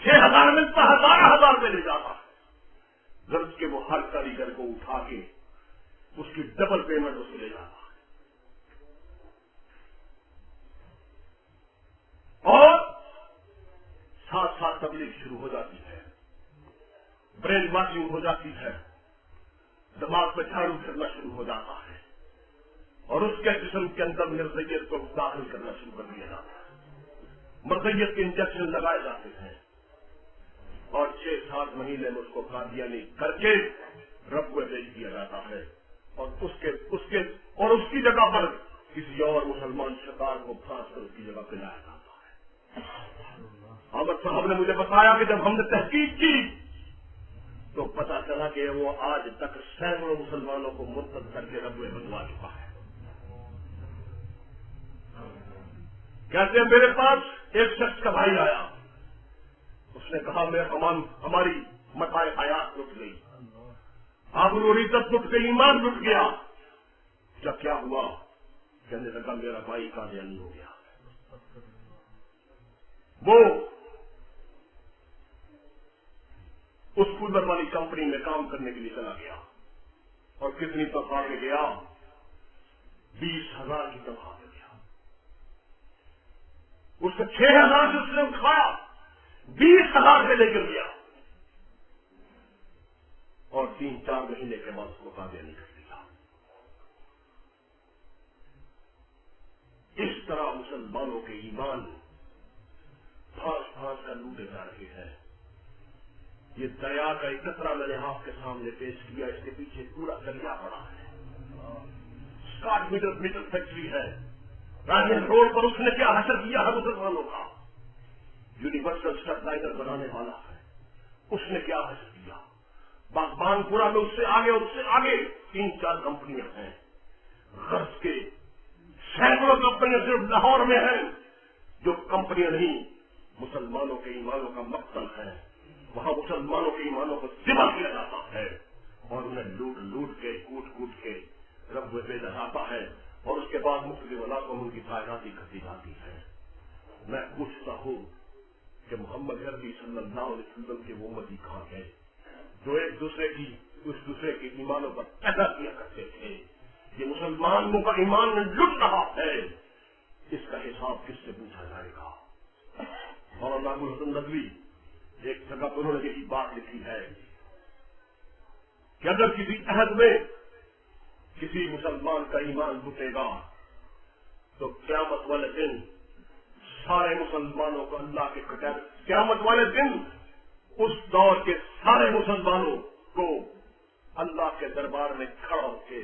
6,000 ملتا ہے 12,000 میں لے جاتا ہے، غرض کے وہ ہر کاریگر کو اٹھا کے اس کی ڈبل پیمنٹ اسے لے جاتا ہے، اور ساتھ ساتھ تبلیغ شروع ہو جاتی ہے، برین واشنگ ہو جاتی ہے، دماغ پہ جھاڑو کرنا شروع ہو جاتا ہے، اور اس کے جسم کے اندر مرضیت کو داخل کرنا شروع کر دیا جاتا ہے، مرضیت کے انجیکشن لگائے جاتے ہیں، اور 6-7 مہینے میں اس کو قادیانی کر کے رب کو بھیج دیا جاتا ہے، اور اس کی جگہ پر کسی اور مسلمان شکار کو پھانس کر اس کی جگہ پہ لایا جاتا ہے۔ احمد صاحب نے مجھے بتایا کہ جب ہم نے تحقیق کی تو پتا چلا کہ وہ آج تک سینکڑوں مسلمانوں کو مرتد کر کے رب بنوا چکا ہے۔ کہتے ہیں میرے پاس ایک شخص کا بھائی آیا، اس نے کہا ہماری متاع حیات لٹ گئی، آبرو عزت لٹ گئی، ایمان لٹ گیا۔ کیا ہوا؟ کہنے لگا میرا بھائی قادیانی ہو گیا، وہ اس کولر والی کمپنی میں کام کرنے کے لیے چلا گیا، اور کتنی تنخواہ میں گیا؟ 20,000 کی تنخواہ میں گیا۔ اس سے 6,000 سے اس نے اٹھایا، 20,000 سے لے کر گیا، اور 3-4 مہینے کے بعد اس کو قادیانی کر دیا۔ اس طرح مسلمانوں کے ایمان پھانس پھانس کر لوٹے جا رہے ہیں۔ یہ دریا کا ایک قطرہ میں نے آپ کے سامنے پیش کیا، اس کے پیچھے پورا دریا پڑا ہے۔ 60 میٹر فیکٹری ہے، راجن روڈ پر اس نے کیا حشر کیا ہے مسلمانوں کا؟ یونیورسل اسٹڈ لائنر بنانے والا ہے، اس نے کیا حشر کیا؟ باغبان پورا میں اس سے آگے اور اس سے آگے 3-4 کمپنیاں ہیں، غرض کے سینکڑوں کمپنیاں صرف لاہور میں ہیں، جو کمپنیاں نہیں مسلمانوں کے ایمانوں کا مقتل ہے۔ وہاں مسلمانوں کے ایمانوں کو ذبح کیا جاتا ہے، اور انہیں لوٹ لوٹ کے کوٹ کے رب میں بھیجا جاتا ہے، اور اس کے بعد مختلف علاقوں میں ان کی تعیناتی کرتی جاتی ہے۔ میں پوچھتا ہوں کہ محمد عربی صلی اللہ علیہ وسلم کے وہ امتی کہاں گئے جو ایک دوسرے کے ایمانوں پر پیدا کیا کرتے تھے؟ یہ مسلمانوں کا ایمان لٹ رہا ہے، اس کا حساب کس سے پوچھا جائے گا؟ مولانا ابو الحسن ندوی ایک جگہ پر انہوں نے یہی بات لکھی ہے کہ اگر کسی عہد میں کسی مسلمان کا ایمان لٹے گا تو قیامت والے دن سارے مسلمانوں کو اللہ کے قیامت والے دن اس دور کے سارے مسلمانوں کو اللہ کے دربار میں کھڑا ہو کے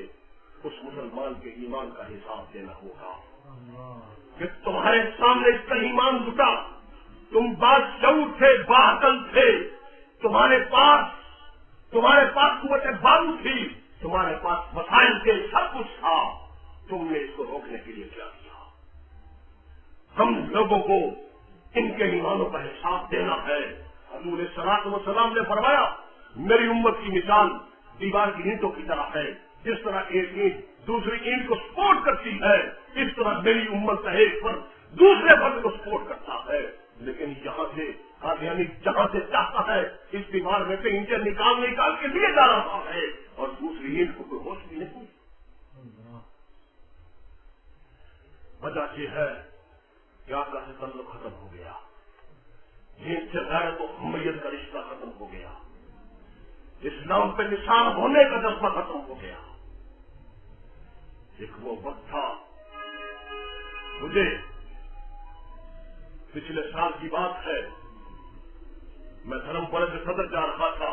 اس مسلمان کے ایمان کا حساب دینا ہوگا کہ تمہارے سامنے اس کا ایمان لٹا، تم بادشاہ تھے، باعقل تھے، تمہارے پاس قوت بازو تھی، تمہارے پاس وسائل کے سب کچھ تھا، تم نے اس کو روکنے کے لیے کیا کیا؟ ہم لوگوں کو ان کے ایمانوں کا حساب دینا ہے۔ حضور صلی اللہ علیہ وسلم نے فرمایا میری امت کی مثال دیوار کی اینٹوں کی طرح ہے، جس طرح ایک اینٹ دوسری اینٹ کو سپورٹ کرتی ہے، اس طرح میری امت کا ایک فرد دوسرے فرد کو سپورٹ کرتا ہے۔ لیکن یہاں سے قادیانی جہاں سے چاہتا ہے اس دیوار میں سے اینٹیں نکال کے لیے جا رہا ہے، اور دوسری اینٹ کو کوئی ہوش بھی نہیں۔ وجہ یہ ہے کہ آقا سے تعلق ختم ہو گیا، دین سے غیرت و حمیت کا رشتہ ختم ہو گیا، اسلام پہ نثار ہونے کا جذبہ ختم ہو گیا۔ ایک وہ وقت تھا، مجھے پچھلے سال کی بات ہے، میں دھرم پورے سے صدر جا رہا تھا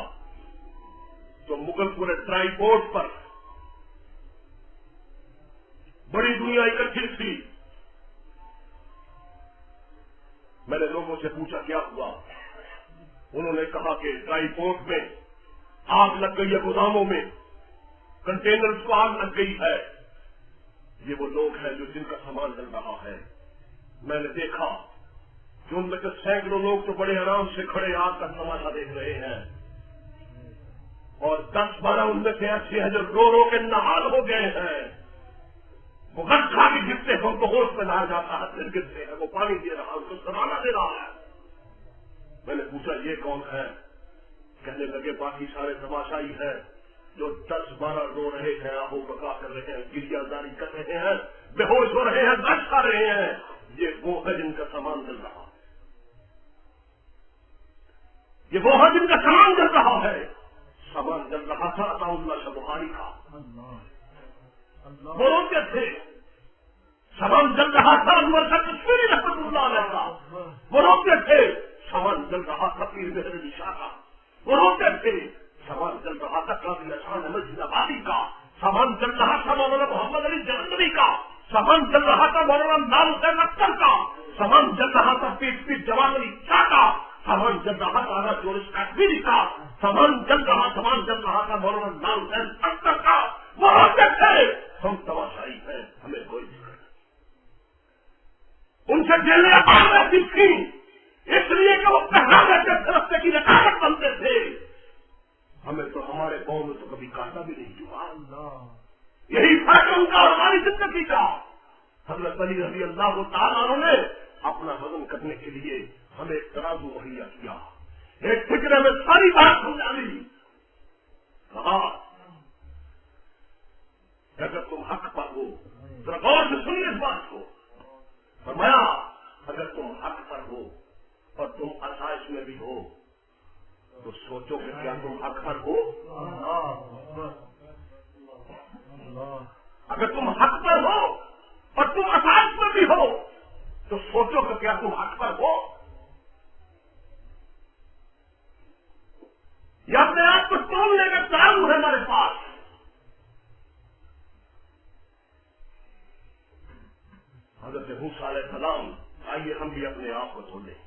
تو مغل پورے ٹرائی پورٹ پر بڑی دنیا اکٹھی تھی۔ میں نے لوگوں سے پوچھا کیا ہوا، انہوں نے کہا کہ ٹرائی پورٹ میں آگ لگ گئی ہے، گوداموں میں کنٹینرز کو آگ لگ گئی ہے۔ یہ وہ لوگ ہیں جو جن کا سامان جل رہا ہے۔ میں نے دیکھا کہ ان میں سے سینکڑوں لوگ تو بڑے آرام سے کھڑے آگ کا تماشا دیکھ رہے ہیں، اور 10-12 ان میں سے ایسے ہیں جو رو رو کے نہال ہو گئے ہیں۔ وہ گھر کھا کے گرتے ہیں، ان کو ہوش میں لایا جاتا ہے، پھر گرتے ہیں، وہ پانی دے رہا ہے، ان کو سمانا دے رہا ہے۔ میں نے پوچھا یہ کون ہے؟ کہنے لگے باقی سارے تماشائی ہیں جو 10-12 رو رہے ہیں، آہو بکا کر رہے ہیں، گریا داری کر رہے ہیں، بے ہوش ہو رہے ہیں، دش کر رہے ہیں، یہ وہ ہے جن کا سامان چل رہا ہے، یہ وہ ہے جن کا سامان چل رہا ہے۔ سامان چل رہا تھا عطا اللہ شاہ بخاری کا، وہ روتے تھے۔ سامان چل رہا تھا انور شاہ کشمیری رحمۃ اللہ علیہ کا، وہ روتے تھے۔ سامان چل رہا تھا پیر مہر علی شاہ کا، وہ روتے تھے۔ سامان چل رہا تھا قاضی احسان احمد زندہ کا، سامان چل رہا تھا مولانا محمد علی جلندری کا، سامان چل رہا تھا مولانا لال حسین اختر کا، سامان چل رہا تھا پیر جوان علی شاہ کا، سامان چل رہا تھا آغا جورج کشمیری کا، سامان چل رہا تھا مولانا لال حسین اختر کا، وہ روتے تھے۔ ہم تماشائی ہیں، ہمیں کوئی ذکر نہیں۔ ان سے جیلیں آنے سیکھی اس لیے کہ وہ پہرانے کے رستے کی رکاوٹ بنتے تھے۔ ہمیں تو ہمارے قوم میں تو کبھی کاٹا بھی نہیں چکا۔ یہی فرق ان کا اور ہماری زندگی کا۔ حضرت علی رضی اللہ تعالیٰ عنہ نے اپنا وزن کرنے کے لیے ہمیں ایک ترازو مہیا کیا، ایک فکرے میں ساری بات سمجھا لی۔ کہا اگر تم حق پر ہو، ذرا غور سے سنیے اس بات کو، فرمایا اگر تم حق پر ہو اور تم آسائش میں بھی ہو تو سوچو کہ کیا تم حق پر ہو؟ اگر تم حق پر ہو اور تم آسائش میں بھی ہو تو سوچو کہ کیا تم حق پر ہو؟ یا اپنے آپ کو تولنے کا ترازو ہے ہمارے پاس؟ حضرت موسیٰ علیہ السلام، آئیے ہم بھی اپنے آپ کو تولیں۔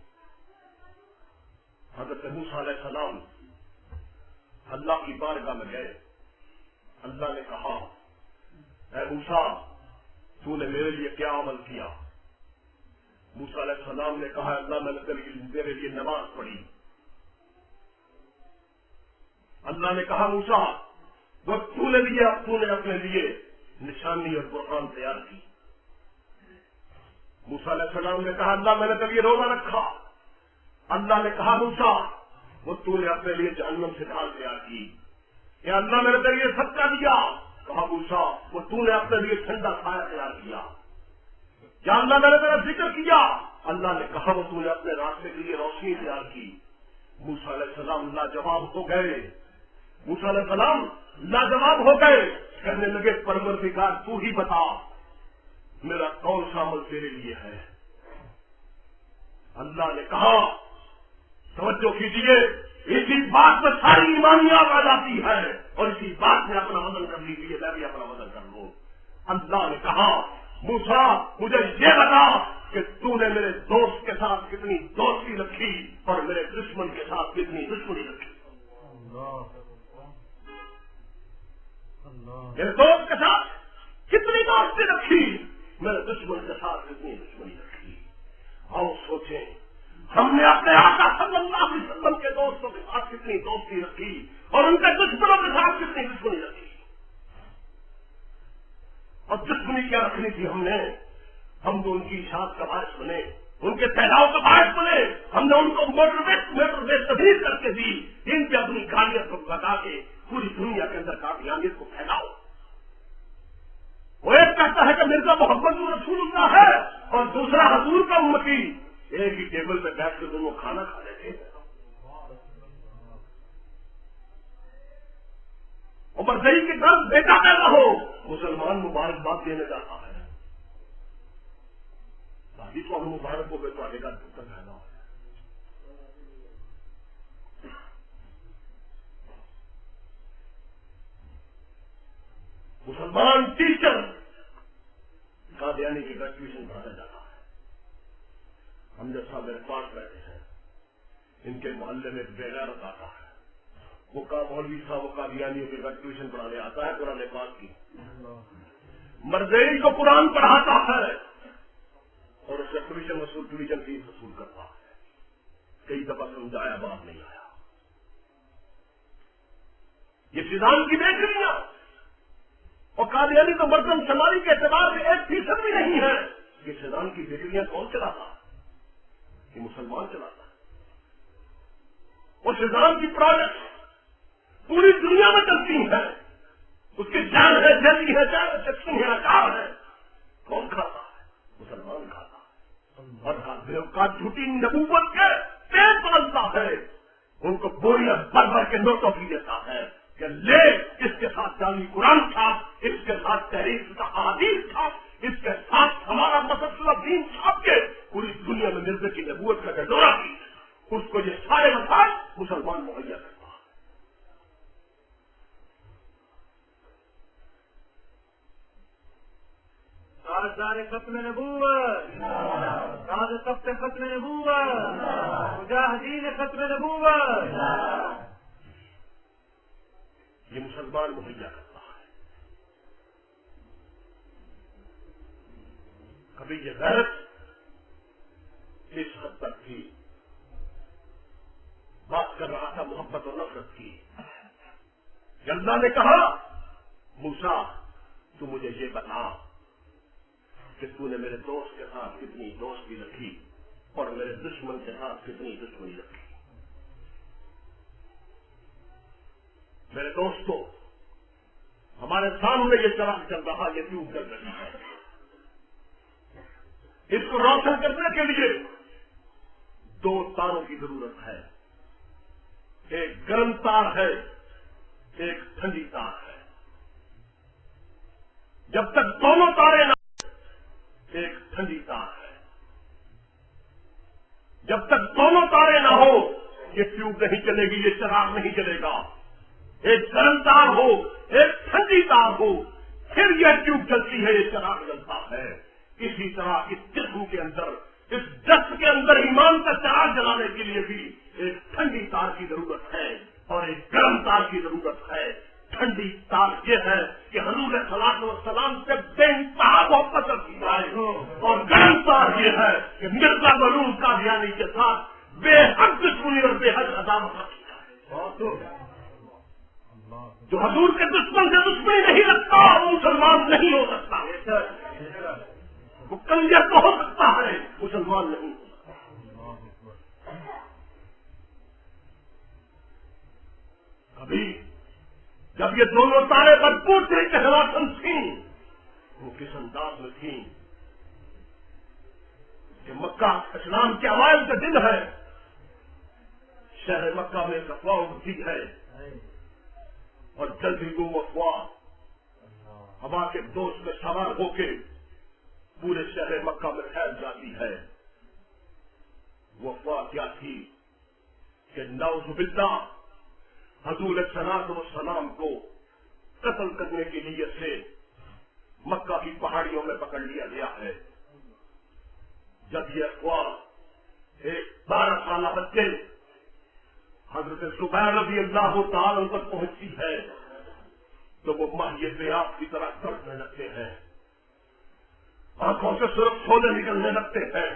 حضرت موسیٰ علیہ السلام اللہ کی بارگاہ میں گئے، اللہ نے کہا اے موسیٰ تو نے میرے لیے کیا عمل کیا؟ موسیٰ علیہ السلام نے کہا اللہ میں نے تیرے لیے نماز پڑھی۔ اللہ نے کہا موسیٰ وہ تو نے اپنے لیے نشانی اور برہان تیار کی۔ موسیٰ علیہ السلام نے کہا اللہ میں نے تیرے لیے روزہ رکھا۔ اللہ نے کہا موسیٰ وہ تو نے اپنے لیے جہنم سے ڈھال تیار کی۔ یا اللہ میں نے تیرے لیے صدقہ دیا۔ کہا موسیٰ وہ تو نے اپنے لیے ٹھنڈا سایہ تیار کیا۔ یا اللہ میں نے تیرا ذکر کیا۔ اللہ نے کہا وہ تو نے اپنے راستے کے لیے روشنی تیار کی۔ موسیٰ علیہ السلام لاجواب ہو گئے، موسیٰ علیہ السلام لاجواب ہو گئے، کہنے لگے پروردگار تو ہی بتا میرا کون سا عمل تیرے لیے ہے؟ اللہ نے کہا توجہ کیجیے، اسی بات میں ساری ایمانیات آ جاتی ہے اور اسی بات میں اپنا وزن کر لیجیے، میں بھی اپنا وزن کر لوں۔ اللہ نے کہا موسیٰ مجھے یہ بتا کہ تو نے میرے دوست کے ساتھ کتنی دوستی رکھی اور میرے دشمن کے ساتھ کتنی دشمنی رکھی۔ میرے دوست کے ساتھ کتنی دوستی رکھی، میرے دشمن کے ساتھ کتنی دشمنی رکھی۔ آؤ سوچیں ہم نے اپنے آقا صلی اللہ علیہ وسلم کے دوستوں کے ساتھ کتنی دوستی رکھی اور ان کے دشمنوں کے ساتھ کتنی دشمنی رکھی۔ اور دشمنی کیا رکھنی تھی ہم تو ان کی اشاعت کا باعث بنے، ان کے پھیلاؤ کا باعث بنے۔ ہم نے ان کو موٹر وے تبدیل کر کے دی، ان پہ اپنی گاڑیت کو بتا کے پوری دنیا کے اندر قادیانیت کو پھیلاؤ۔ وہ ایک کہتا ہے کہ مرزا محمد رسول اللہ ہے اور دوسرا حضور کا امتی، ایک ہی ٹیبل پہ بیٹھ کے دونوں کھانا کھا رہے تھے۔ عمر زئی کے گھر بیٹا پیدا ہو، مسلمان مبارکباد دینے جاتا ہے، باقی تو ہم مبارک ہو گئے تو آگے کا پتر پیدا ہو۔ مسلمان ٹیچر قادیانی کی گریجویشن پڑھایا جاتا ہے۔ ہم جیسا میرے پاس بیٹھے ہیں، ان کے محلے میں بے غیرت آتا ہے، وہ کا مولوی صاحب وہ قادیانیوں کی گریجویشن پڑھانے آتا ہے قرآن پاک کی، مرزیری کو قرآن پڑھاتا ہے اور اس سے ٹیوشن فیس وصول کرتا ہے۔ کئی دفعہ سمجھایا بات نہیں آیا۔ یہ فضان کی بیکریاں اور قادیانی تو مردم شماری کے اعتبار سے 1% بھی نہیں ہے۔ یہ فضان کی بیکریاں کون چلاتا؟ یہ مسلمان چلاتا ہے۔ اس نظام کی پروڈکٹ پوری دنیا میں چلتی ہیں، اس کی جان ہے، جلدی ہے، جان چکسی ہے، اچار ہے، کون کھاتا ہے؟ مسلمان کھاتا ہے، اور کا جھوٹی نبوت کے پیٹ پالتا ہے، ان کو بوریاں بھر بھر کے نوٹوں کی دیتا ہے کہ لے، اس کے ساتھ جعلی قرآن تھا، اس کے ساتھ تحریف احادیث تھا، اس کے ساتھ ہمارا مسلسلہ دین چھاپ کے پوری دنیا میں مرزا کی نبوت کا ڈڈورا کی، اس کو یہ سارے مسائل مسلمان مہیا کرتا ہے۔ تاجدار ختم نبوت، تاج تخت ختم نبوت، مجاہدین ختم نبوت، یہ مسلمان مہیا کرتا ہے۔ کبھی یہ غیرت اس حد تک تھی، بات کر رہا تھا محبت اور نفرت کی، کہ اللہ نے کہا موسیٰ تو مجھے یہ بتا کہ تو نے میرے دوست کے ساتھ کتنی دوستی رکھی اور میرے دشمن کے ساتھ کتنی دشمنی رکھی۔ میرے دوستوں، ہمارے سامنے یہ چراغ چل رہا، یہ ٹیوب چل رہی ہے، اس کو روشن کرنے کے لیے دو تاروں کی ضرورت ہے، ایک گرم تار ہے، ایک ٹھنڈی تار ہے۔ جب تک دونوں تاریں نہ، ایک ٹھنڈی تار ہے، جب تک دونوں تاریں نہ ہو یہ ٹیوب نہیں چلے گی، یہ چراغ نہیں چلے گا۔ ایک گرم تار ہو، ایک ٹھنڈی تار ہو، پھر یہ ٹیوب چلتی ہے، یہ چراغ جلتا ہے۔ اسی طرح اس جسم کے اندر، اس جسم کے اندر ایمان کا چراغ جلانے کے لیے بھی ایک ٹھنڈی تار کی ضرورت ہے اور ایک گرم تار کی ضرورت ہے۔ ٹھنڈی تار یہ ہے کہ حضور صلوات و سلام سے بے انتہا محبت رکھی جائے، اور گرم تار یہ ہے کہ مرزا ملوم قادیانی کے ساتھ بے حد دشمنی اور بے حد عداوت رکھی جائے۔ جو حضور کے دشمن سے دشمنی نہیں رکھتا وہ مسلمان نہیں ہو سکتا، وہ کنجر تو ہو سکتا ہے، مسلمان نہیں ہو سکتا۔ ابھی جب یہ دونوں تارے بھرپور طریقے سے روشن تھیں، وہ کس انداز میں تھیں کہ مکہ اسلام کے اوائل کا دن ہے، شہر مکہ میں ایک افواہ اٹھتی ہے اور جلد ہی وہ افواہ ہوا کے دوست میں سوار ہو کے پورے شہر مکہ میں پھیل جاتی ہے۔ وہ افواہ کیا تھی کہ نعوذ باللہ حضور صلوات و سلام کو قتل کرنے کی نیت سے مکہ کی پہاڑیوں میں پکڑ لیا گیا ہے۔ جب یہ افواہ ایک 12 سالہ بچے حضرت زبیر رضی اللہ تعالی عنہ تک پہنچتی ہے تو وہ ماہی پیاس کی طرح تڑپنے لگتے ہیں، آنکھوں سے صرف سونے نکلنے لگتے ہیں،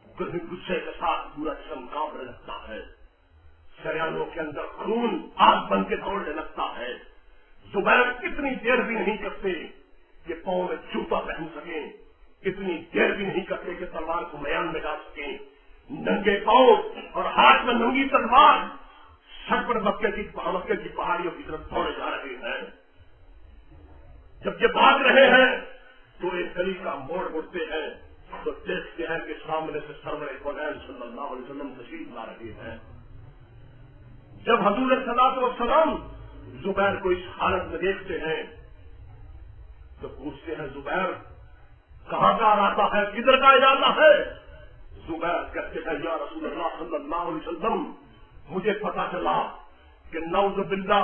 غصے کے ساتھ پورا جسم کانپنے لگتا ہے، شریانوں کے اندر خون آگ بن کے دوڑنے لگتا ہے۔ زبیر اتنی دیر بھی نہیں کرتے کہ پاؤں میں جوتا پہن سکیں، اتنی دیر بھی نہیں کرتے کہ تلوار کو میان میں ڈال سکیں، ننگے پاؤں اور ہاتھ میں ننگی تلوار سر پر مکے کی پہاڑیوں کی طرف دوڑے جا رہے ہیں۔ جب یہ بھاگ رہے ہیں تو ایک گلی کا موڑ مڑتے ہیں تو دیکھتے ہیں کہ سامنے سے سرور کونین صلی اللہ علیہ وسلم تشریف لا رہے ہیں۔ جب حضور صلوات و سلام زبیر کو اس حالت میں دیکھتے ہیں تو پوچھتے ہیں زبیر کہاں کا راستہ ہے، کدھر کا ارادہ ہے؟ زبیر کہتے ہیں یا رسول اللہ صلی اللہ علیہ وسلم مجھے پتا چلا کہ نعوذ باللہ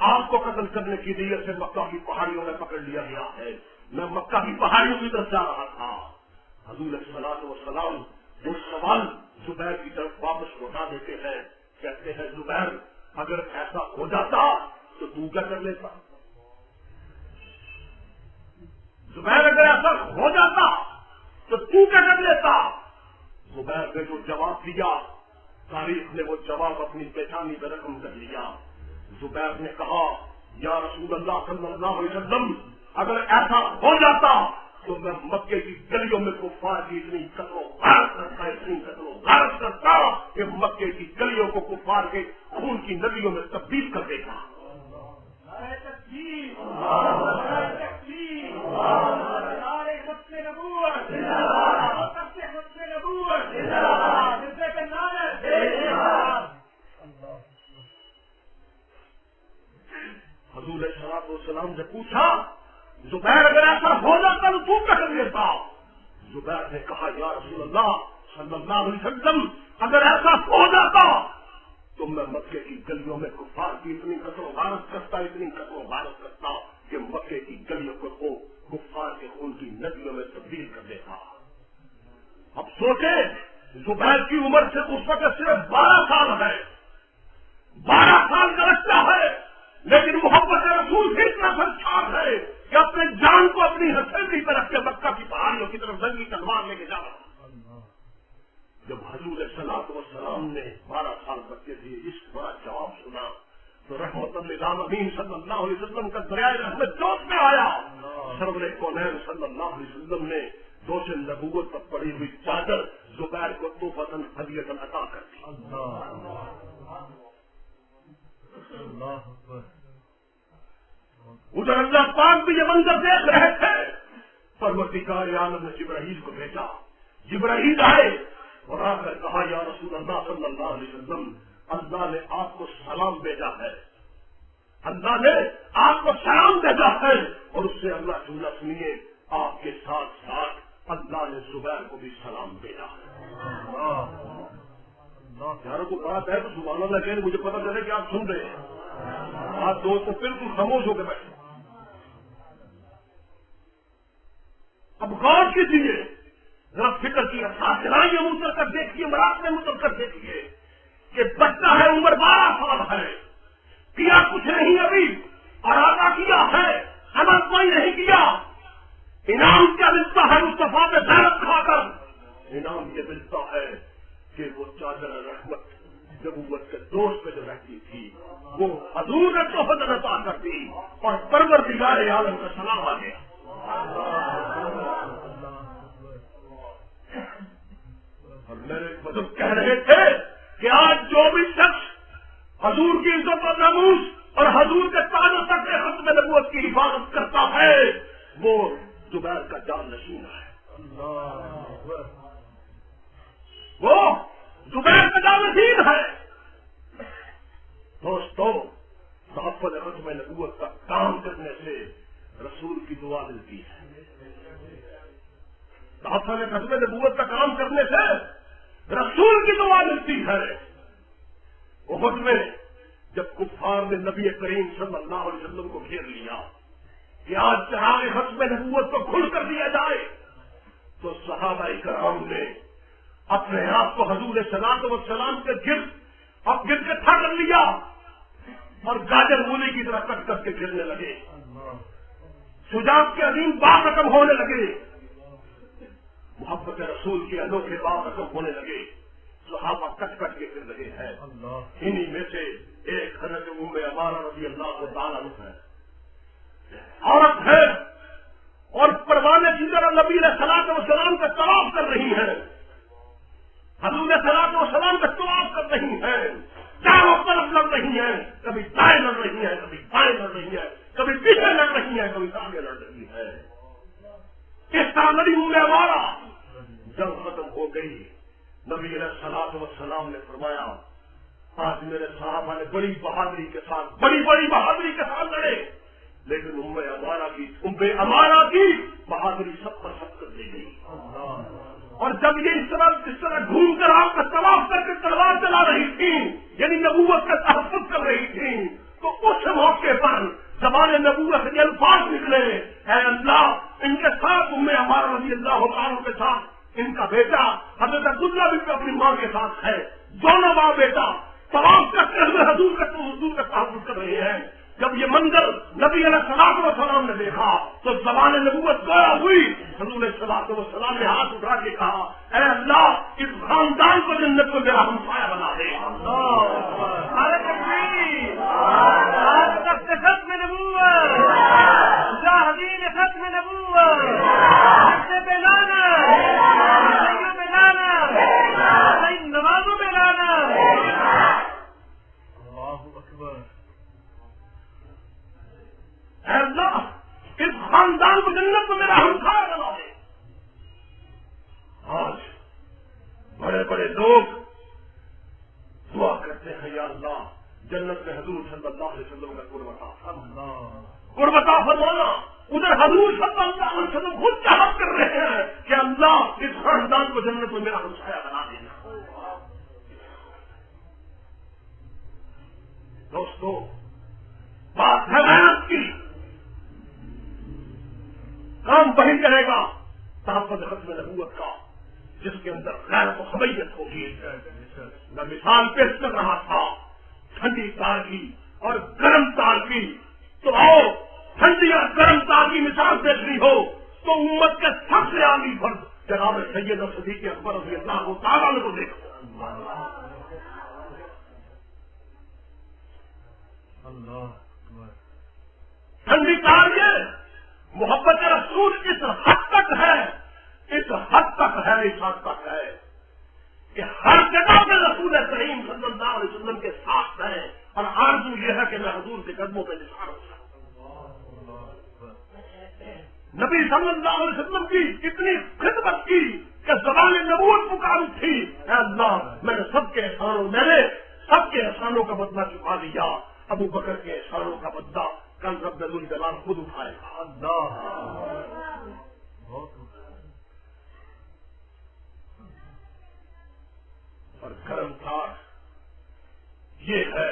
آپ کو قتل کرنے کی نیت سے مکہ کی پہاڑیوں میں پکڑ لیا گیا ہے، میں مکہ کی پہاڑیوں کی طرف جا رہا تھا۔ حضور صلوات و سلام وہ سوال زبیر کی طرف واپس لوٹا دیتے ہیں، کہتے ہیں زبیر اگر ایسا ہو جاتا تو تو کیا کر لیتا؟ زبیر اگر ایسا ہو جاتا تو تو کیا کر لیتا؟ زبیر نے جو جواب دیا تاریخ نے وہ جواب اپنی پیشانی پہ رقم کر لیا۔ زبیر نے کہا یا رسول اللہ صلی اللہ علیہ وسلم اگر ایسا ہو جاتا تو میں مکے کی گلیوں میں کفار کی اتنی قتل و غارت کرتا، اتنی قتل و غارت کرتا کہ مکے کی گلیوں کو کفار کے خون کی ندیوں میں تبدیل کر دے گا۔ حضور السلام سے پوچھا زبیر اگر ایسا ہو جاتا تو تم کیا کر لیتا؟ زبیر نے کہا یا رسول اللہ صلی اللہ علیہ وسلم اگر ایسا ہو جاتا تو میں مکے کی گلیوں میں کفار کی اتنی قتل و غارت کرتا، اتنی قتل و غارت کرتا کہ مکے کی گلیوں کو کفار کے خون کی ندیوں میں تبدیل کر دیتا۔ اب سوچے زبیر کی عمر سے اس وقت صرف 12 سال ہے، 12 سال کا بچہ ہے، لیکن محبت رسول سے اتنا سنچار ہے کہ اپنے جان کو اپنی ہتھیلی پر رکھ کے مکہ کی پہاڑیوں کی طرف جنگی تلوار لے کے جا رہا۔ جب حضور صلاۃ والسلام نے 12 سال بچے سے اس بڑا جواب سنا تو رحمت للعالمین صلی اللہ علیہ وسلم کا دریائے رحمت جوش میں آیا۔ سرور کونین صلی اللہ علیہ وسلم نے دوش نبوت پر پڑی ہوئی چادر زبیر کو تحفۃ ہدیۃ عطا کر دی۔ ادھر اللہ پاک بھی یہ منظر دیکھ رہے تھے، پروردگار عالم نے جبرائیل کو بھیجا۔ جبرائیل آئے اور آ کر کہا یا رسول اللہ صلی اللہ علیہ وسلم اللہ نے آپ کو سلام بھیجا ہے، اللہ نے آپ کو سلام بھیجا ہے، اور اس سے اللہ جملہ سنیے آپ کے ساتھ ساتھ اللہ نے زبیر کو بھی سلام بھیجا ہے۔ یاروں کو بات ہے تو سبحان اللہ کہنے مجھے پتا چلے کہ آپ سن رہے ہیں، آپ دوست کو بالکل خاموش ہو کے بیٹھے۔ اب غور کیجیے، ذرا فکر کیے، ساتھیاں اتر کر دیکھیے، مراد میں اتر کر دیکھیے کہ بچہ ہے، عمر 12 سال ہے، کیا کچھ نہیں ابھی، ارادہ کیا ہے، عمل کوئی نہیں کیا، انعام کیا ملتا ہے مصطفیٰ پہ غیرت کھا کر؟ انعام یہ ملتا ہے کہ وہ چادر رحمت نبوت کے دوست پہ جو رہتی تھی وہ حضور نے تحفۃ عطا کر دی اور پروردگار عالم کا سلام آ گیا۔ اور میرے بزرگ کہہ رہے تھے کہ آج جو بھی شخص حضور کی عزت و ناموس اور حضور کے تاج و تخت ختم نبوت کی حفاظت کرتا ہے وہ زبیر کا جان نشین ہے، وہ زبیر کا جان نشین ہے۔ دوستو تحفظ ختم نبوت کا کام کرنے سے رسول کی دعا ملتی ہے، تحفظ ختم نبوت کا کام کرنے سے رسول کی دعا ملتی ہے۔ احد میں جب کفار نے نبی کریم صلی اللہ علیہ وسلم کو گھیر لیا کہ آج چراغ ختم نبوت کو کھل کر دیا جائے تو صحابہ کرام نے اپنے آپ کو حضور صلاۃ والسلام کے گر کے تھا کر لیا اور گاجر مولی کی طرح کٹ کر کے گرنے لگے، شجاعت کے عظیم باغ ختم ہونے لگے، محبت رسول کے انوکھے باغ ختم ہونے لگے، صحابہ کٹ کٹ کے گر رہے ہیں۔ انہی میں سے ایک حضرت ام عمارہ رضی اللہ تعالیٰ عنہ ہے، عورت ہے اور پروانے کی طرح نبی علیہ الصلوۃ والسلام کا طواف کر رہی ہیں، حضور علیہ الصلوۃ والسلام کا طواف کر رہی ہیں، چاروں طرف لڑ رہی ہیں، کبھی دائیں لڑ رہی ہیں، کبھی بائیں لڑ رہی ہیں، کبھی پیچھے لڑ رہی ہیں، کبھی آگے لڑ رہی ہیں۔ اس طرح نبی ام عمارہ جنگ ختم ہو گئی، نبی علیہ الصلوۃ والسلام نے فرمایا آج میرے صحابہ نے بڑی بہادری کے ساتھ لڑے، لیکن ام عمارہ کی بہادری سب پر سب کر دی گئی۔ اور جب یہ اس طرح گھوم کر آپ کا طواف کر کے تلوار چلا رہی تھی، یعنی نبوت کا تحفظ کر رہی تھی، تو اس موقع پر زبان نبوت کے الفاظ نکلے، اے اللہ ان کے ساتھ ام عمارہ رضی اللہ عنہ کے ساتھ ان کا بیٹا حضرت عبداللہ بھی اپنی ماں کے ساتھ ہے، دونوں ماں بیٹا طواف کرتے ہوئے حضور کا تحفظ کر رہے ہیں۔ جب یہ منظر نبی علیہ الصلوۃ والسلام نے دیکھا تو زبان نبوت گویا ہوئی، حضور علیہ الصلوۃ والسلام نے ہاتھ اٹھا کے کہا اے اللہ اس خاندان کو جنت میں میرا ہمسایہ بنا دے۔ ختم نبوت، مجاہدین ختم نبوت۔ لوگ دعا کرتے ہیں یا اللہ جنت میں حضور صلی اللہ علیہ وسلم کا قرب عطا فرمانا. ادھر حضور صلی اللہ علیہ وسلم خود چاہت کر رہے ہیں کہ اللہ اس خاندان کو جنت میں میرا ہمسایہ بنا دینا. دوستو بات ہے محنت کی. کام وہی کرے گا تحفظ ختم نبوت کا جس کے اندر غیرت و حمیت ہوگی. میں مثال پیش کر رہا تھا ٹھنڈی تار کی اور گرم تار کی. تو آؤ ٹھنڈی اور گرم تار کی مثال دیکھنی ہو تو امت کے سب سے عالی فرد جناب سید اور صدیق اکبر رضی اللہ تعالیٰ کو دیکھو. ٹھنڈی تار یہ محبت رسول اس حد تک ہے اس حد تک ہے کہ ہر جگہ پہ رسول کریم صلی اللہ علیہ وسلم کے ساتھ ہیں اور آرزو یہ ہے کہ میں حضور کے قدموں پہ نثار ہو جاؤں. نبی صلی اللہ علیہ وسلم کی اتنی خدمت کی کہ زبان نبوت پکار تھی اے اللہ میں نے سب کے احسانوں کا بدلہ چکا دیا. ابو بکر کے احسانوں کا بدلہ کل رب الجلال خود اٹھائے گا. اور گرم تار یہ ہے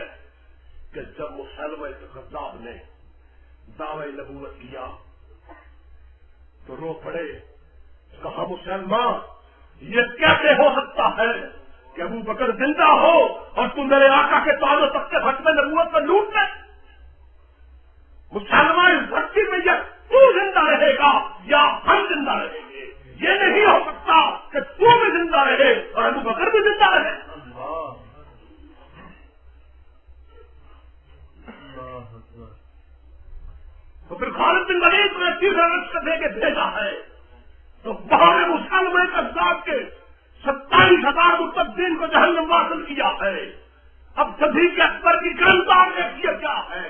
کہ جب مسلمہ کذاب نے دعوی نبوت کیا تو رو پڑے. کہا مسلمہ یہ کیسے ہو سکتا ہے کہ ابو بکر زندہ ہو اور تم میرے آقا کے تاج و تخت ختم نبوت پر لوٹ لے. مسلمہ اس دھرتی میں یہ تو زندہ رہے گا یا ہم زندہ رہیں گے. یہ نہیں ہو سکتا کہ تو بھی زندہ رہے اور ابو بکر بھی زندہ رہے. تو پھر خالد بن ولید نے تیسرا رقص دے کے بھیجا ہے تو وہاں نے مسلمہ کذاب کے 27,000 مرتدین کو جہنم واصل کیا ہے. اب صدیق اکبر کی گرفتار نے کیا ہے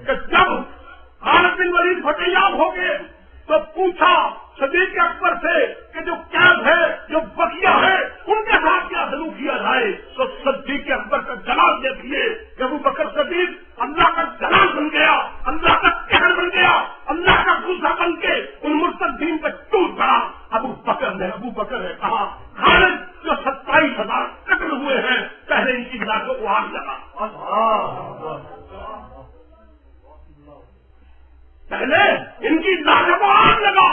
کہ جب خالد بن ولید فتحیاب ہو گئے تو پوچھا صدیق اکبر سے کہ جو قید ہے جو بقیہ ہے ان کے ساتھ کیا سلوک کیا جائے. تو صدیق اکبر کا جلال دیکھیے کہ ابو بکر صدیق اللہ کا جلال بن گیا, اللہ کا قہر بن گیا, اللہ کا غصہ بن کے ان مرتدین پہ ٹوٹ پڑا. ابو بکر نے کہا خالد جو 27,000 قتل ہوئے ہیں پہلے ان کی لاشوں کو آگ لگا. پہلے ان کی لاشوں کو آگ لگا,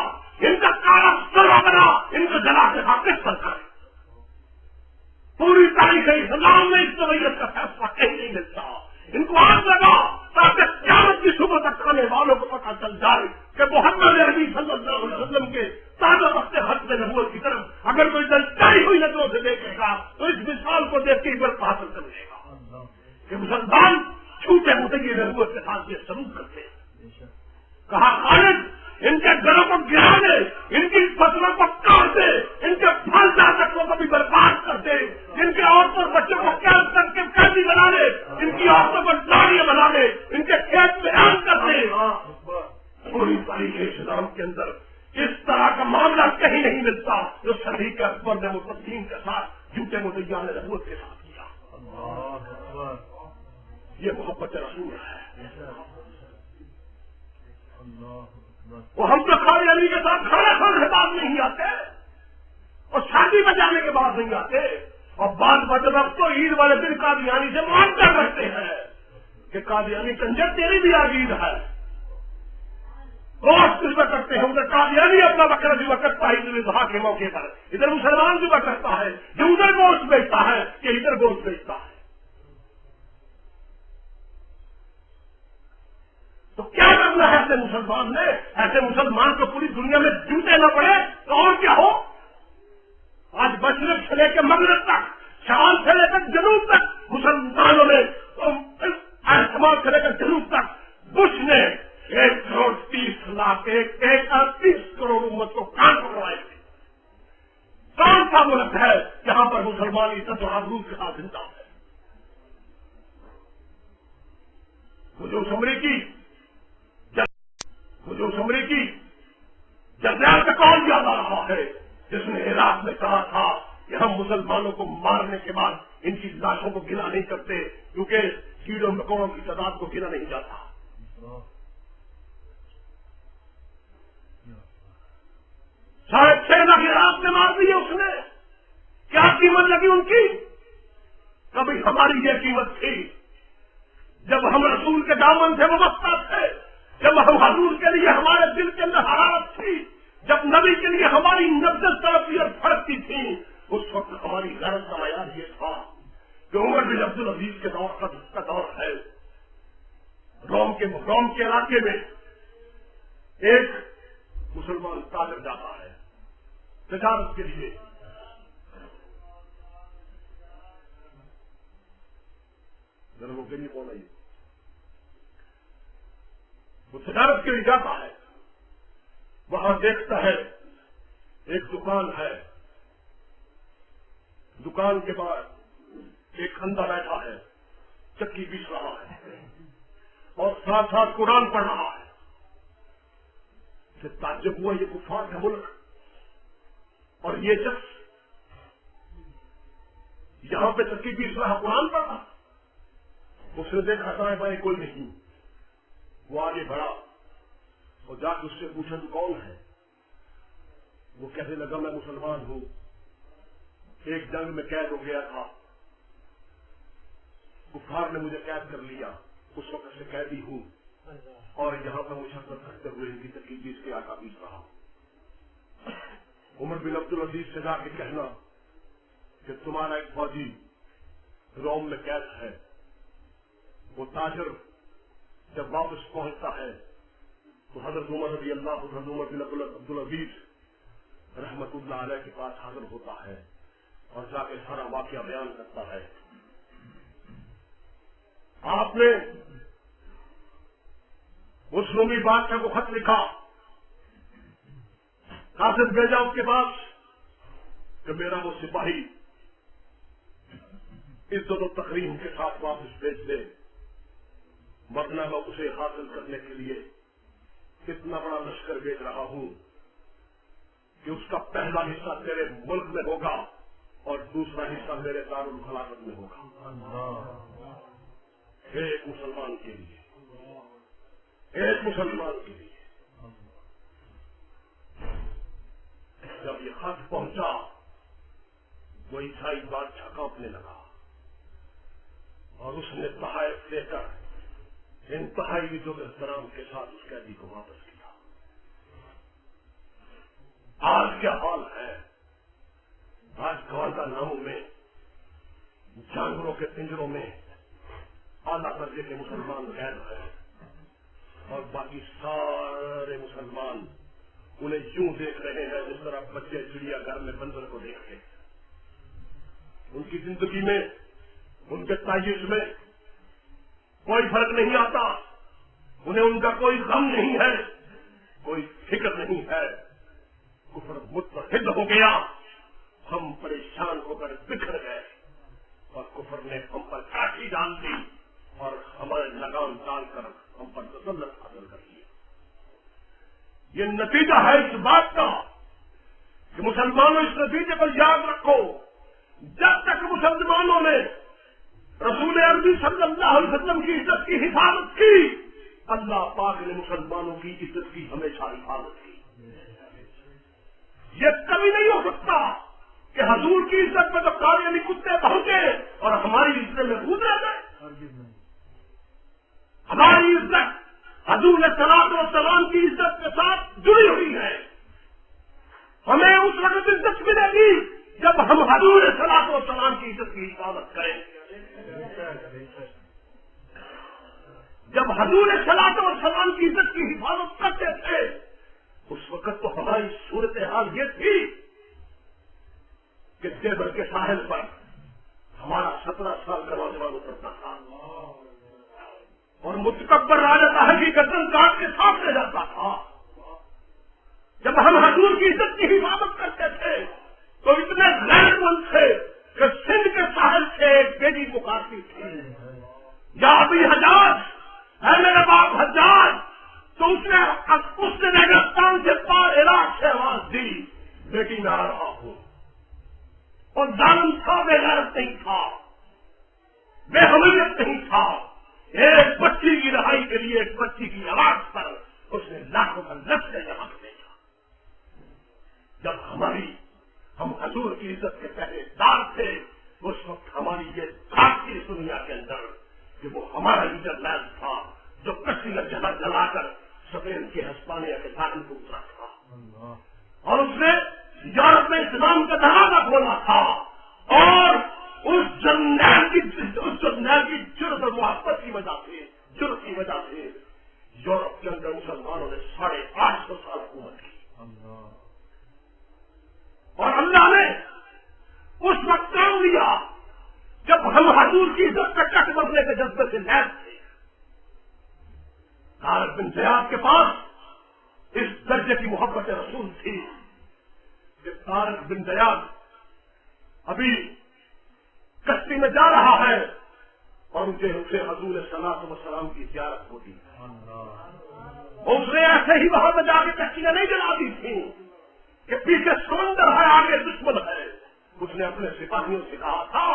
ان کا کالا سرا بنا, ان کو جلا کے واپس کرتا ہے. پوری تاریخ اسلام میں اس نوعیت کا فیصلہ کہیں نہیں ملتا. ان کو آگ لگا تاکہ قیامت کی صبح تک کھانے والوں کو پتہ چل جائے کہ محمد عربی صلی اللہ علیہ وسلم کے تازہ وقت ختم نبوت کی طرف اگر کوئی دلچائی ہوئی نظروں سے دیکھے گا تو اس مثال کو دیکھ کے عبرت حاصل کر لے گا کہ مسلمان چھوٹے موٹے کی نبوت کے ساتھ یہ سلوک کرتے ہیں. کہا خالد ان کے گھروں کو گرا دے, ان کی فصلوں کو کاٹ دے, ان کے پھل جاتکوں کو بھی برباد کر دے, ان کے عورتوں اور بچوں کو قید کر کے قیدی بنا دے, ان کی عورتوں کو لاڑیاں بنا دے, ان کے کھیت میں عام کر دے. پوری تاریخ اسلام کے اندر اس طرح کا معاملہ کہیں نہیں ملتا جو صدیق اکبر نے مرتدین کے ساتھ جھوٹے مدعیان نبوت کے ساتھ کیا. یہ محبت رسول ہے. وہ ہم تو قاضی علی کے ساتھ کھانا کھانے کے بعد نہیں آتے اور شادی میں جانے کے بعد نہیں آتے, اور بعض مطلب تو عید والے دن قادیانی سے معاملہ کرتے ہیں کہ قادیانی کنجر تیری بھی آج عید ہے, گوشت ذبح کرتے ہیں. ادھر قادیانی اپنا بکرا ذبح کرتا ہے عید الاضحیٰ کے موقع پر, ادھر مسلمان ذبح کرتا ہے جو ادھر گوشت بیچتا ہے کہ ادھر گوشت بیچتا ہے. تو کیا کرنا ہے ایسے مسلمان نے؟ ایسے مسلمان کو پوری دنیا میں جوتے نہ پڑے تو اور کیا ہو. آج مشرق سے لے کے مغرب تک, شمال سے لے کر جنوب تک مسلمانوں نے, شمال سے لے کر جنوب تک بش نے 130 کروڑ امت کو کان پکڑوائے تھے. کون سا ملک ہے جہاں پر مسلمان عزت و آبرو کے ساتھ زندہ ہے؟ مجھے امریکی جنرل کا کون یاد آ رہا ہے جس نے عراق میں کہا تھا کہ ہم مسلمانوں کو مارنے کے بعد ان کی لاشوں کو گنا نہیں کرتے، کیونکہ کیڑوں مکوڑوں کی تعداد کو گنا نہیں جاتا۔ شاید 6 لاکھ رات میں مار دی اس نے، کیا قیمت لگی ان کی؟ کبھی ہماری یہ قیمت تھی جب ہم رسول کے دامن سے وابستہ تھے، جب ہم حضور کے لیے ہمارے دل کے اندر حرارت تھی، جب نبی کے لیے ہماری نفرت تڑپتی اور پھڑکتی تھی، اس وقت ہماری غیرت کا معیار یہ تھا کہ عمر بن عبد العزیز کے دور کا دور ہے۔ روم کے علاقے میں ایک مسلمان تاجر جاتا ہے تجارت کے لیے، ذرا وہ غریب ہونا ہی، وہ تجارت کے لیے جاتا ہے، وہاں دیکھتا ہے ایک دکان ہے، دکان کے بعد ایک اندھا بیٹھا ہے، چکی پیس رہا ہے اور ساتھ ساتھ قرآن پڑھ رہا ہے۔ پھر تعجب ہوا، یہ کفار کا ملک اور یہ شخص یہاں پہ چکی پیس رہا، قرآن پڑھ رہا۔ اس نے دیکھا تھا بھائی کوئی نہیں، وہ آگے بڑھا اور جا کے اس سے پوچھا تو کون ہے؟ وہ کہنے لگا میں مسلمان ہوں، ایک جنگ میں قید ہو گیا تھا، کفار نے مجھے قید کر لیا، اس وقت سے قیدی ہوں اور یہاں پر مشقت کرتے ہوئے ان کی تکلیف پیس کے آٹا پیس رہا۔ عمر بن عبد العزیز سے جا کے کہنا کہ تمہارا ایک فوجی روم میں قید ہے۔ وہ تاجر جب واپس پہنچتا ہے تو حضرت عمر رضی اللہ عنہ، عمر بن عبد العزیز رحمت اللہ علیہ کے پاس حاضر ہوتا ہے اور جا کے سارا واقعہ بیان کرتا ہے۔ آپ نے اس رومی بادشاہ کو خط لکھا، قاصد بھیجا اس کے پاس کہ میرا وہ سپاہی عزت و تکریم کے ساتھ واپس بھیج دے، ورنہ میں اسے حاصل کرنے کے لیے اتنا بڑا لشکر بھیج رہا ہوں کہ اس کا پہلا حصہ تیرے ملک میں ہوگا اور دوسرا حصہ میرے دارالخلافت میں ہوگا۔ ایک مسلمان کے لیے، ایک مسلمان کے لیے جب یہ خط پہنچا وہ عیسائی بادشاہ کانپنے لگا اور اس نے تحائف لے کر انتہائی عزت احترام کے ساتھ اس قیدی کو واپس کیا۔ آج کیا حال ہے؟ آج گوانتانامو میں جانوروں کے پنجروں میں اعلیٰ درجے کے مسلمان قید ہیں اور باقی سارے مسلمان انہیں یوں دیکھ رہے ہیں جس طرح بچے چڑیا گھر میں بندر کو دیکھتے ہیں۔ ان کی زندگی میں، ان کے تعیش میں کوئی فرق نہیں آتا، انہیں ان کا کوئی غم نہیں ہے، کوئی فکر نہیں ہے۔ کفر متحد ہو گیا، ہم پریشان ہو کر بکھر گئے اور کفر نے ہم پر کاٹھی ڈال دی اور ہمارے لگام ڈال کر ہم پر تسلط حاصل کر لیا۔ یہ نتیجہ ہے اس بات کا کہ مسلمانوں اس نتیجے پر یاد رکھو، جب تک مسلمانوں نے رسول عربی صلی اللہ علیہ وسلم کی عزت کی حفاظت کی، اللہ پاک نے مسلمانوں کی عزت کی ہمیشہ حفاظت کی۔ یہ کبھی نہیں ہو سکتا کہ حضور کی عزت میں تو قادیانی کتے پہنچے اور ہماری عزت میں کود رہ گئے۔ ہماری عزت حضور صلوات و سلام کی عزت کے ساتھ جڑی ہوئی ہے۔ ہمیں اس وقت عزت ملے گی جب ہم حضور صلوات و سلام کی عزت کی حفاظت کریں۔ جب حضور صلوات و سلام کی عزت کی حفاظت کرتے تھے اس وقت تو ہماری صورتحال یہ تھی کہ دیوبند کے ساحل پر ہمارا 17 سال کا نوجوان اترتا تھا اور متکبر راجا صاحب کی گردن کاٹ کے ساتھ لے جاتا تھا۔ جب ہم حضور کی عزت کی حفاظت کرتے تھے تو اتنے غیر مند تھے کہ سندھ کے ساحل سے ایک بیٹی پکارتی تھی، یا ابھی حجاج، اے میرے باپ حجاج، تو اس نے نگرستان سے پار عراق سے آواز دی، بیٹی میں آ رہا ہوں۔ اور ظالم تھا، بے غیرت نہیں تھا، بے حمیت نہیں تھا. ایک بچی کی رہائی کے لیے، ایک بچی کی آواز پر اس نے لاکھوں کا لفظ جمع کر دیا. جب ہم حضور کی عزت کے پہلے دار تھے، اس وقت ہماری یہ بات تھی اس دنیا کے اندر کہ وہ ہمارا لیڈر لائن تھا جو کشتی کا جہاں جلا کر سفید کے ہسپانیہ کے ساتھ کو اترا تھا، اور اس نے یورپ میں اسلام کا دروازہ کھولا تھا. اور اس جرنیل کی جرت اور محبت کی وجہ سے، جرت کی وجہ سے یورپ کے اندر مسلمانوں نے 850 سال حکومت کی. اور اللہ نے اس وقت کام لیا جب ہم حضور کی عزت کا کٹ بننے کے جذبے سے لیس تھے. طارق بن زیاد کے پاس اس درجے کی محبت رسول تھی کہ طارق بن زیاد ابھی کشتی میں جا رہا ہے اور اسے حضور صلاۃ وسلام کی زیارت ہوتی ہے. اس نے ایسے ہی وہاں پہ جا کے کشتیاں نہیں جلا دی تھیں کہ پیچھے سمندر ہے، آگے دشمن ہے. اس نے اپنے سپاہیوں سے کہا تھا،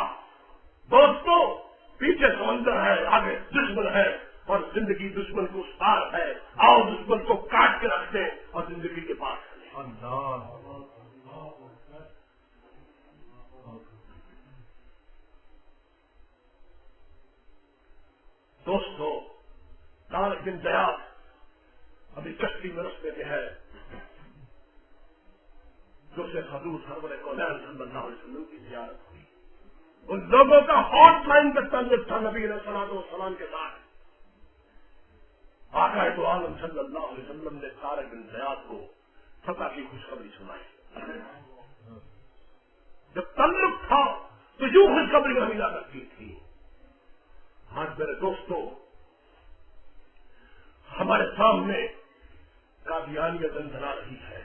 دوستو پیچھے سمندر ہے، آگے دشمن ہے، اور زندگی دشمن کو پار ہے، آؤ دشمن کو کاٹ کے رکھ دیں اور زندگی کے پاس کریں. دوستو طارق بن زیاد ابھی کشتی میں رستے میں ہے جو سے حضور سرور کونین صلی اللہ علیہ وسلم کی زیارت ہوئی. ان لوگوں کا ہاٹ لائن کا تعلق تھا نبی علیہ الصلوۃ والسلام کے ساتھ. آقا تو عالم صلی اللہ علیہ وسلم نے طارق بن زیاد کو فتح کی خوشخبری سنائی. جب تعلق تھا تو یوں خوشخبریاں ملا کرتی تھی. آج میرے دوستوں ہمارے سامنے قادیانیت اندر آ رہی ہے.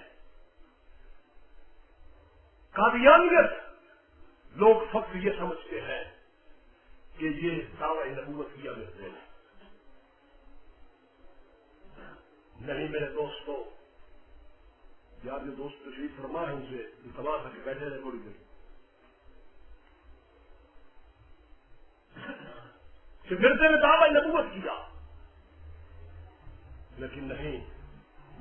قادیانیت لوگ فقط یہ سمجھتے ہیں کہ یہ دعوی نبوت کیا کرتے ہیں. نہیں میرے دوستوں، یار جو دوست تشریف فرما ہے ان سے تمام کر کے بیٹھے رہے تھوڑی دیر کہ مرزے نے دعوی نبوت کیا، لیکن نہیں،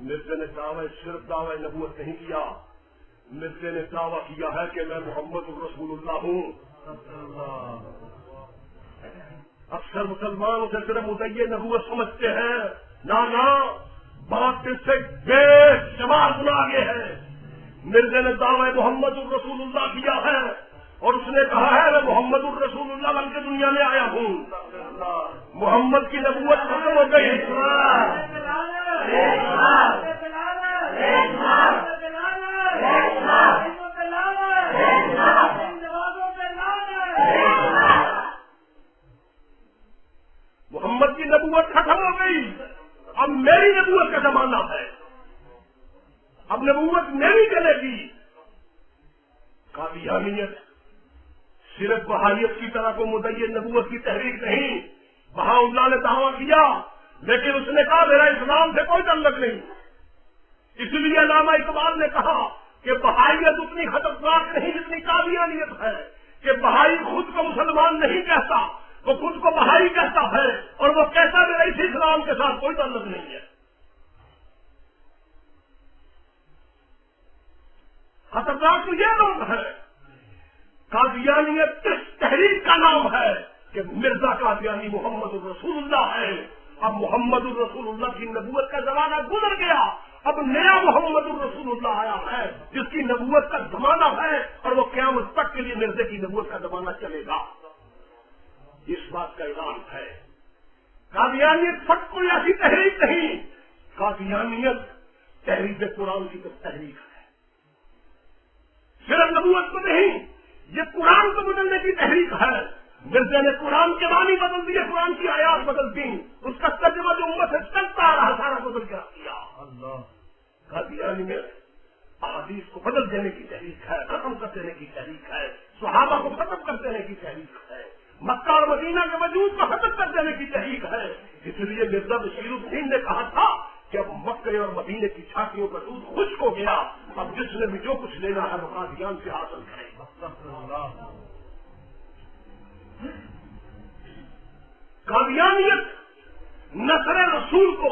مرزے نے دعوی صرف دعوی نبوت نہیں کیا، مرزے نے دعویٰ کیا ہے کہ میں محمد رسول اللہ ہوں. اکثر مسلمان اسے صرف مدعی نبوت سمجھتے ہیں. نہ بات اس سے بے شمار گنا آگے ہے. مرزے نے دعوی محمد الرسول اللہ کیا ہے اور اس نے کہا ہے میں محمد الرسول اللہ بن کے دنیا میں آیا ہوں. محمد کی نبوت ختم ہو گئی. محمد کی نبوت ختم ہو گئی. اب میری نبوت کا زمانہ ہے. اب نبوت میری چلے گی. قادیانیت صرف بہائیت کی طرح کو مدعی نبوت کی تحریک نہیں. بہاء اللہ نے دعویٰ کیا لیکن اس نے کہا میرا اسلام سے کوئی تعلق نہیں. اس لیے علامہ اقبال نے کہا کہ بہائیت اتنی خطرناک نہیں جتنی قادیانیت ہے. کہ بہائی خود کو مسلمان نہیں کہتا، وہ خود کو بہائی کہتا ہے اور وہ کہتا میرا اس اسلام کے ساتھ کوئی تعلق نہیں ہے. خطرناک تو یہ لوگ ہے. قادیانیت اس تحریک کا نام ہے کہ مرزا قادیانی محمد الرسول اللہ ہے. اب محمد الرسول اللہ کی نبوت کا زمانہ گزر گیا. اب نیا محمد الرسول اللہ آیا ہے جس کی نبوت کا زمانہ ہے اور وہ قیامت تک کے لیے مرزے کی نبوت کا زمانہ چلے گا. اس بات کا اعلان ہے. قادیانیت فقط کوئی ایسی تحریک نہیں. قادیانیت تحریک قرآن کی تحریک ہے. صرف نبوت کو نہیں، یہ قرآن کو بدلنے کی تحریک ہے. مرزا نے قرآن کے معنی بدل دیے، قرآن کی آیات بدل دی، اس کا ترجمہ جو امت سے چلتا آ رہا سارا بدل کے رکھ دیا. قادیانی میں احادیث کو بدل دینے کی تحریک ہے، ختم کر دینے کی تحریک ہے، صحابہ کو ختم کر دینے کی تحریک ہے، مکہ اور مدینہ کے وجود کو ختم کر دینے کی تحریک ہے. اس لیے مرزا بشیر الدین نے کہا تھا کہ اب مکے اور مدینے کی چھاتیوں کا دودھ خشک ہو گیا. اب جس نے بھی جو کچھ لینا ہے وہ قادیان سے حاصل کرے گا. قادیانیت نسل رسول کو،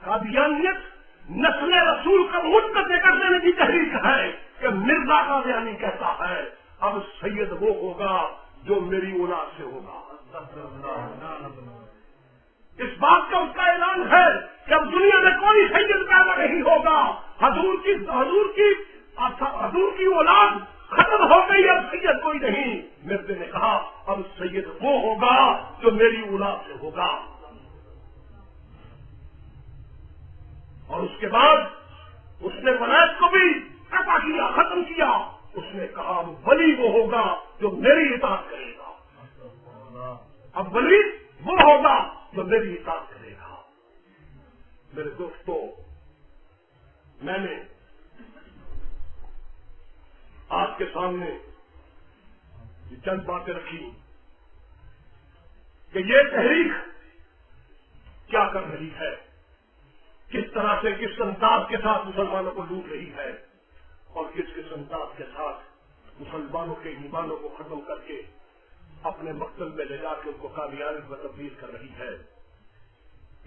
قادیانیت نسل رسول کا متقع کرنے میں بھی تحریک ہے کہ مرزا قادیانی کہتا ہے اب سید وہ ہوگا جو میری اولاد سے ہوگا۔ اس بات کا اس کا اعلان ہے کہ اب دنیا میں کوئی سید پیدا نہیں ہوگا، حضور کی اولاد ختم ہو گئی، اب سید کوئی نہیں۔ مرزا نے کہا اب سید وہ ہوگا جو میری اولاد سے ہوگا، اور اس کے بعد اس نے ولایت کو بھی قطع کیا، ختم کیا۔ اس نے کہا اب ولی وہ ہوگا جو میری اطاعت کرے گا، اب ولی وہ ہوگا جو میری اطاعت کرے گا۔ میرے دوستو، میں نے آپ کے سامنے چند باتیں رکھی کہ یہ تحریک کیا کر رہی ہے، کس طرح سے کس انداز کے ساتھ مسلمانوں کو لوٹ رہی ہے، اور کس انداز کے ساتھ مسلمانوں کے ایمانوں کو ختم کر کے اپنے مقصد میں لے جا کے ان کو قادیانیت میں تبدیل کر رہی ہے۔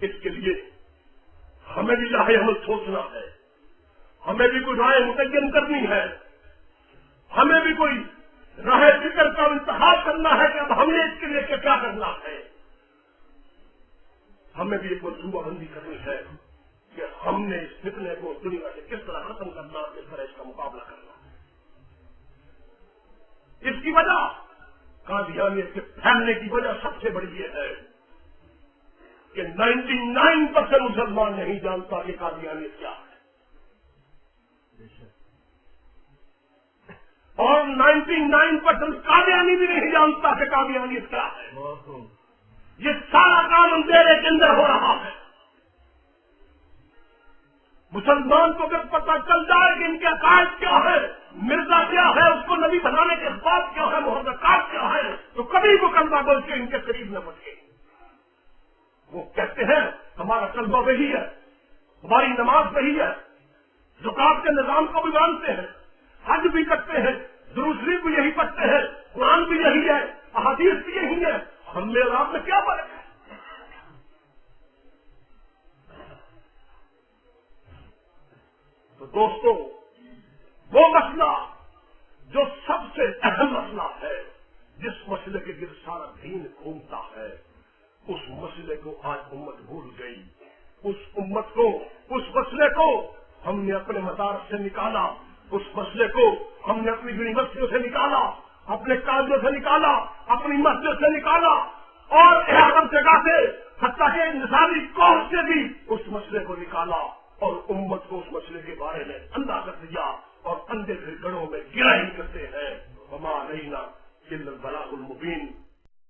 اس کے لیے ہمیں بھی راہ عمل سوچنا ہے، ہمیں بھی کوئی رائے متعین کرنی ہے، ہمیں بھی کوئی راہ فکر کا انتخاب کرنا ہے کہ اب ہم نے اس کے لیے کیا کرنا ہے۔ ہمیں بھی ایک منصوبہ بندی کرنی ہے کہ ہم نے اس فتنے کو دنیا سے کس طرح ختم کرنا، کس طرح اس کا مقابلہ کرنا ہے۔ اس کی وجہ، قادیانیت کے پھیلنے کی وجہ سب سے بڑی یہ ہے کہ 99% مسلمان نہیں جانتا کہ قادیانیت کیا ہے، اور 99% قادیانی بھی نہیں جانتا کہ قادیانیت کیا ہے۔ یہ سارا کام اندھیرے کے اندر ہو رہا ہے۔ مسلمان کو اگر پتہ چل جائے کہ ان کے عقائد کیا ہے، مرزا کیا ہے، اس کو نبی بنانے کے اسباب کیا ہے، محرکات کیا ہے، تو کبھی وہ کلمہ بول کے ان کے قریب نہ بچے۔ وہ کہتے ہیں ہمارا کلمہ وہی ہے، ہماری نماز وہی ہے، زکات کے نظام کو بھی مانتے ہیں، حج بھی کرتے ہیں، درود شریف بھی یہی پڑھتے ہیں، قرآن بھی یہی ہے، احادیث بھی یہی ہے، ہم میں اور آپ میں کیا فرق ہے؟ تو دوستو، وہ مسئلہ جو سب سے اہم مسئلہ ہے، جس مسئلے کے گرد سارا دین گھومتا ہے، اس مسئلے کو آج امت بھول گئی۔ اس مسئلے کو ہم نے اپنے مدارس سے نکالا، اس مسئلے کو ہم نے اپنی یونیورسٹیوں سے نکالا، اپنے کالجوں سے نکالا، اپنی مسجد سے نکالا، اور ہر جگہ سے، حتیٰ کہ نصابی کورس سے بھی اس مسئلے کو نکالا، اور امت کو اس مسئلے کے بارے میں اندھا کر دیا، اور اندھے پھر گڑوں میں گرا ہی کرتے ہیں۔ وما علینا الا البلاغ المبین۔